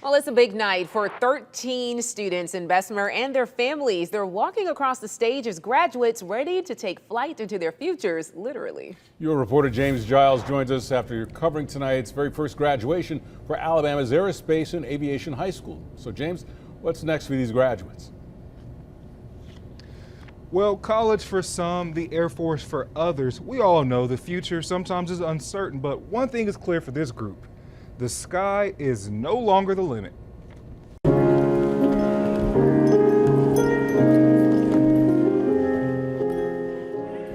Well, it's a big night for 13 students in Bessemer and their families. They're walking across the stage as graduates ready to take flight into their futures, literally. Your reporter James Giles joins us after covering tonight's very first graduation for Alabama's Aerospace and Aviation High School. So, James, what's next for these graduates? Well, college for some, the Air Force for others. We all know the future sometimes is uncertain, but one thing is clear for this group. The sky is no longer the limit.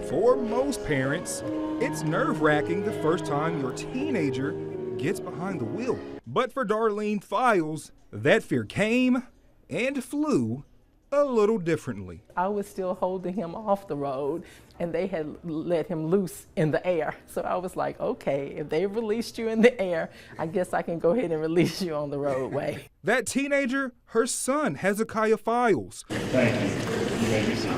For most parents, it's nerve-wracking the first time your teenager gets behind the wheel. But for Darlene Files, that fear came and flew a little differently. I was still holding him off the road and they had let him loose in the air. So I was like, okay, if they released you in the air, I guess I can go ahead and release you on the roadway. That teenager, her son, Hezekiah Files. Thank you. You made me see.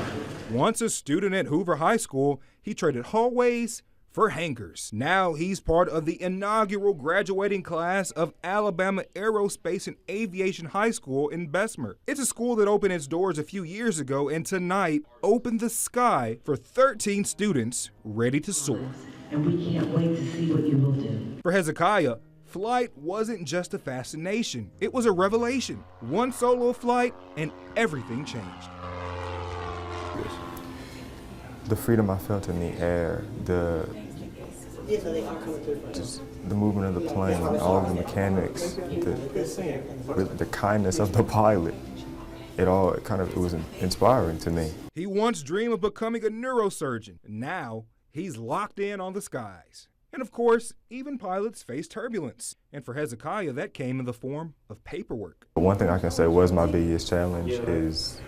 Once a student at Hoover High School, he traded hallways for hangars. Now he's part of the inaugural graduating class of Alabama Aerospace and Aviation High School in Bessemer. It's a school that opened its doors a few years ago and tonight opened the sky for 13 students ready to soar. And we can't wait to see what you will do. For Hezekiah, flight wasn't just a fascination, it was a revelation. One solo flight and everything changed. The freedom I felt in the air, just the movement of the plane, all of the mechanics, the kindness of the pilot, it was inspiring to me. He once dreamed of becoming a neurosurgeon. Now he's locked in on the skies. And of course, even pilots face turbulence. And for Hezekiah, that came in the form of paperwork. One thing I can say was my biggest challenge is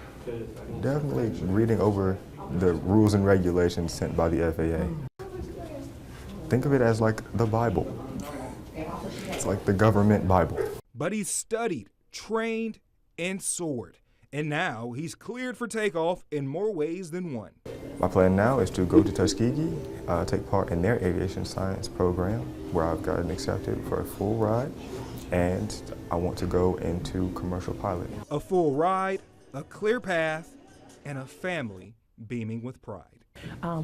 definitely reading over the rules and regulations sent by the FAA. Think of it as like the Bible. It's like the government Bible. But he's studied, trained, and soared. And now he's cleared for takeoff in more ways than one. My plan now is to go to Tuskegee, take part in their aviation science program, where I've gotten accepted for a full ride, and I want to go into commercial piloting. A full ride, a clear path, and a family beaming with pride.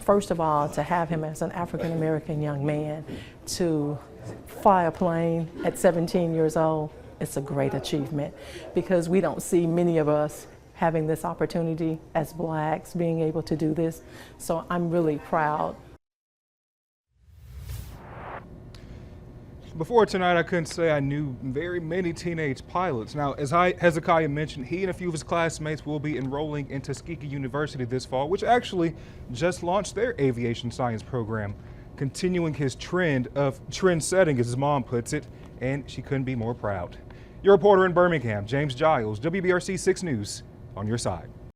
First of all, to have him as an African-American young man to fly a plane at 17 years old, it's a great achievement because we don't see many of us having this opportunity as blacks being able to do this. So I'm really proud. Before tonight, I couldn't say I knew very many teenage pilots. Now, as Hezekiah mentioned, he and a few of his classmates will be enrolling in Tuskegee University this fall, which actually just launched their aviation science program, continuing his trend of trend-setting, as his mom puts it, and she couldn't be more proud. Your reporter in Birmingham, James Giles, WBRC 6 News, on your side.